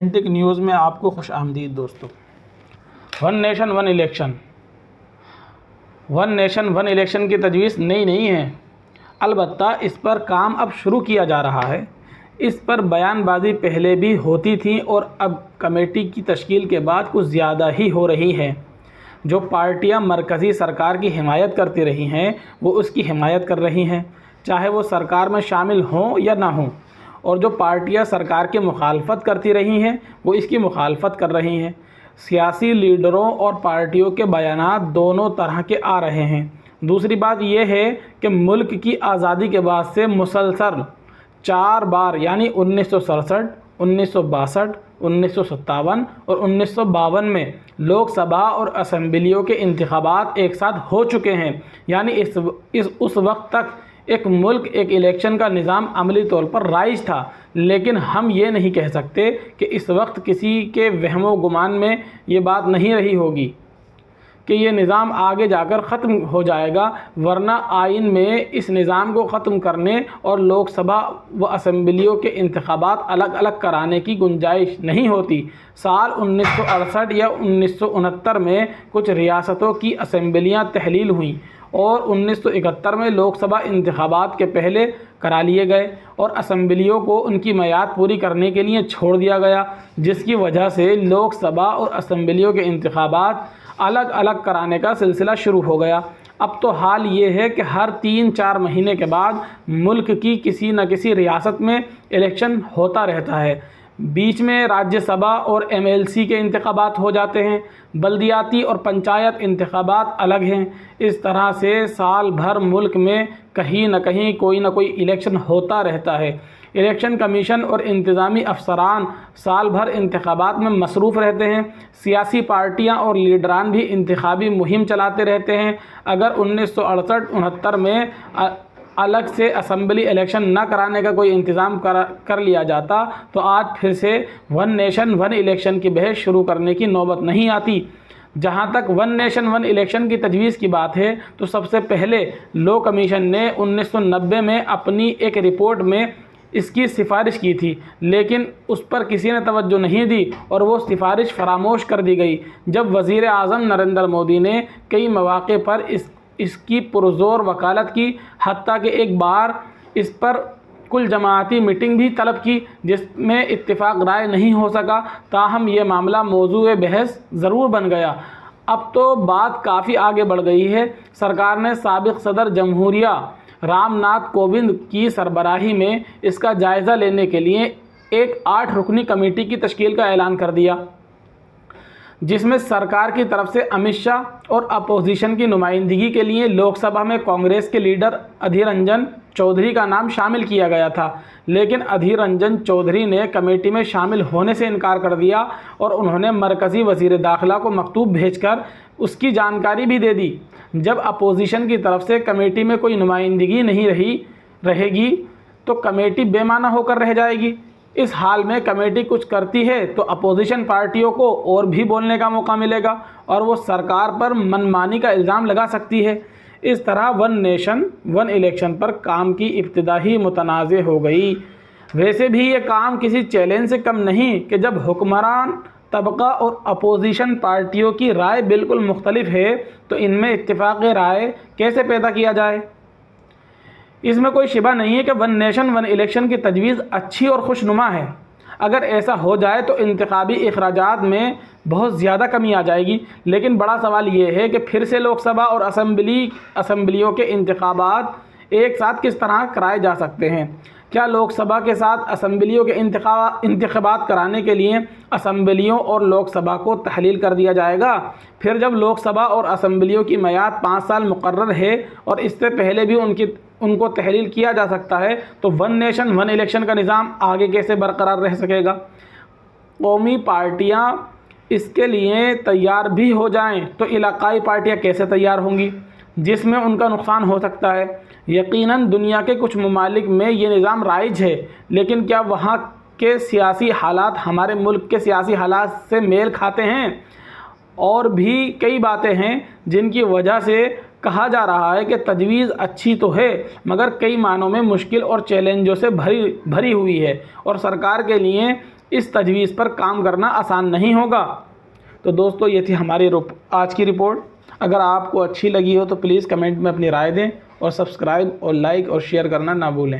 ٹک news میں آپ کو خوش آمدید دوستو۔ ون نیشن ون الیکشن کی تجویز نئی نہیں ہے، البتہ اس پر کام اب شروع کیا جا رہا ہے۔ اس پر بیان بازی پہلے بھی ہوتی تھی اور اب کمیٹی کی تشکیل کے بعد کچھ زیادہ ہی ہو رہی ہے۔ جو پارٹیاں مرکزی سرکار کی حمایت کرتی رہی ہیں وہ اس کی حمایت کر رہی ہیں، چاہے وہ سرکار میں شامل ہوں یا نہ ہوں، اور جو پارٹیاں سرکار کی مخالفت کرتی رہی ہیں وہ اس کی مخالفت کر رہی ہیں۔ سیاسی لیڈروں اور پارٹیوں کے بیانات دونوں طرح کے آ رہے ہیں۔ دوسری بات یہ ہے کہ ملک کی آزادی کے بعد سے مسلسل 4 بار یعنی 1967، 1962، 1957 اور 1952 میں لوک سبھا اور اسمبلیوں کے انتخابات ایک ساتھ ہو چکے ہیں، یعنی اس وقت تک ایک ملک ایک الیکشن کا نظام عملی طور پر رائج تھا، لیکن ہم یہ نہیں کہہ سکتے کہ اس وقت کسی کے وہم و گمان میں یہ بات نہیں رہی ہوگی کہ یہ نظام آگے جا کر ختم ہو جائے گا، ورنہ آئین میں اس نظام کو ختم کرنے اور لوک سبھا و اسمبلیوں کے انتخابات الگ الگ کرانے کی گنجائش نہیں ہوتی۔ سال 1968 یا 1969 میں کچھ ریاستوں کی اسمبلیاں تحلیل ہوئیں اور 1971 میں لوک سبھا انتخابات کے پہلے کرا لیے گئے اور اسمبلیوں کو ان کی میعاد پوری کرنے کے لیے چھوڑ دیا گیا، جس کی وجہ سے لوک سبھا اور اسمبلیوں کے انتخابات الگ الگ کرانے کا سلسلہ شروع ہو گیا۔ اب تو حال یہ ہے کہ ہر 3-4 مہینے کے بعد ملک کی کسی نہ کسی ریاست میں الیکشن ہوتا رہتا ہے۔ بیچ میں راجیہ سبھا اور MLC کے انتخابات ہو جاتے ہیں، بلدیاتی اور پنچایت انتخابات الگ ہیں۔ اس طرح سے سال بھر ملک میں کہیں نہ کہیں کوئی نہ کوئی الیکشن ہوتا رہتا ہے۔ الیکشن کمیشن اور انتظامی افسران سال بھر انتخابات میں مصروف رہتے ہیں۔ سیاسی پارٹیاں اور لیڈران بھی انتخابی مہم چلاتے رہتے ہیں۔ اگر 1968-69 میں الگ سے اسمبلی الیکشن نہ کرانے کا کوئی انتظام کر لیا جاتا تو آج پھر سے ون نیشن ون الیکشن کی بحث شروع کرنے کی نوبت نہیں آتی۔ جہاں تک ون نیشن ون الیکشن کی تجویز کی بات ہے تو سب سے پہلے لو کمیشن نے 1990 میں اپنی ایک رپورٹ میں اس کی سفارش کی تھی، لیکن اس پر کسی نے توجہ نہیں دی اور وہ سفارش فراموش کر دی گئی۔ جب وزیر اعظم نریندر مودی نے کئی مواقع پر اس کی پرزور وکالت کی، حتیٰ کہ ایک بار اس پر کل جماعتی میٹنگ بھی طلب کی جس میں اتفاق رائے نہیں ہو سکا، تاہم یہ معاملہ موضوع بحث ضرور بن گیا۔ اب تو بات کافی آگے بڑھ گئی ہے۔ سرکار نے سابق صدر جمہوریہ رام ناتھ کووند کی سربراہی میں اس کا جائزہ لینے کے لیے ایک 8 رکنی کمیٹی کی تشکیل کا اعلان کر دیا، جس میں سرکار کی طرف سے امت شاہ اور اپوزیشن کی نمائندگی کے لیے لوک سبھا میں کانگریس کے لیڈر ادھیر رنجن چودھری کا نام شامل کیا گیا تھا، لیکن ادھیر رنجن چودھری نے کمیٹی میں شامل ہونے سے انکار کر دیا اور انہوں نے مرکزی وزیر داخلہ کو مکتوب بھیج کر اس کی جانکاری بھی دے دی۔ جب اپوزیشن کی طرف سے کمیٹی میں کوئی نمائندگی نہیں رہے گی تو کمیٹی بے معنی ہو کر رہ جائے گی۔ اس حال میں کمیٹی کچھ کرتی ہے تو اپوزیشن پارٹیوں کو اور بھی بولنے کا موقع ملے گا اور وہ سرکار پر منمانی کا الزام لگا سکتی ہے۔ اس طرح ون نیشن ون الیکشن پر کام کی ابتدا ہی متنازع ہو گئی۔ ویسے بھی یہ کام کسی چیلنج سے کم نہیں کہ جب حکمران طبقہ اور اپوزیشن پارٹیوں کی رائے بالکل مختلف ہے تو ان میں اتفاق رائے کیسے پیدا کیا جائے۔ اس میں کوئی شبہ نہیں ہے کہ ون نیشن ون الیکشن کی تجویز اچھی اور خوشنما ہے۔ اگر ایسا ہو جائے تو انتخابی اخراجات میں بہت زیادہ کمی آ جائے گی، لیکن بڑا سوال یہ ہے کہ پھر سے لوک سبھا اور اسمبلیوں کے انتخابات ایک ساتھ کس طرح کرائے جا سکتے ہیں۔ کیا لوک سبھا کے ساتھ اسمبلیوں کے انتخابات کرانے کے لیے اسمبلیوں اور لوک سبھا کو تحلیل کر دیا جائے گا؟ پھر جب لوک سبھا اور اسمبلیوں کی میعاد 5 سال مقرر ہے اور اس سے پہلے بھی ان کو تحلیل کیا جا سکتا ہے تو ون نیشن ون الیکشن کا نظام آگے کیسے برقرار رہ سکے گا؟ قومی پارٹیاں اس کے لیے تیار بھی ہو جائیں تو علاقائی پارٹیاں کیسے تیار ہوں گی، جس میں ان کا نقصان ہو سکتا ہے۔ یقیناً دنیا کے کچھ ممالک میں یہ نظام رائج ہے، لیکن کیا وہاں کے سیاسی حالات ہمارے ملک کے سیاسی حالات سے میل کھاتے ہیں؟ اور بھی کئی باتیں ہیں جن کی وجہ سے کہا جا رہا ہے کہ تجویز اچھی تو ہے مگر کئی معنوں میں مشکل اور چیلنجوں سے بھری ہوئی ہے اور سرکار کے لیے اس تجویز پر کام کرنا آسان نہیں ہوگا۔ تو دوستو یہ تھی ہماری آج کی رپورٹ۔ اگر آپ کو اچھی لگی ہو تو پلیز کمنٹ میں اپنی رائے دیں اور سبسکرائب اور لائک اور شیئر کرنا نہ بھولیں۔